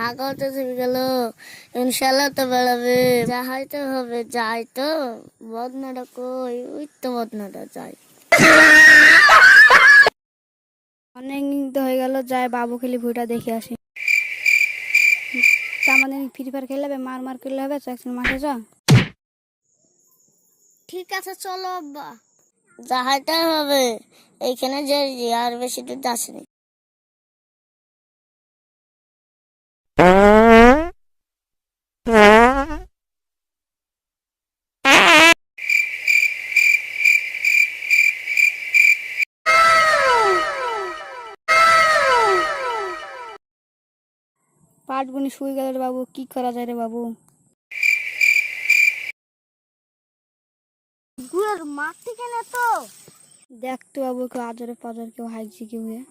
পাগল তো থেকে গেল। ইনশাল্লাহ তো বেড়াবে, যাইতে হবে, যাই তো। বদনাটা কই? ওই তো বদনাটা, যাই। অনেক দিন তো হয়ে গেল, যাই বাবু খেলি ভুইটা দেখে আসি। তার মানে ফ্রি ফায়ার খেলে হবে, মার মার করলে হবে, একজন মাঠে যা। ঠিক আছে, চলো আব্বা, যাইতে হবে। এইখানে যে আর বেশি দূর যাচ্ছি। পাট গুনি শুয়ে গেল রে বাবু, কি করা যায় রে বাবু? গুড়ের মাঠ থেকে না তো। দেখতে বাবু কেউ আজরে পাজর কেউ হাইকছে কেউ হয়ে।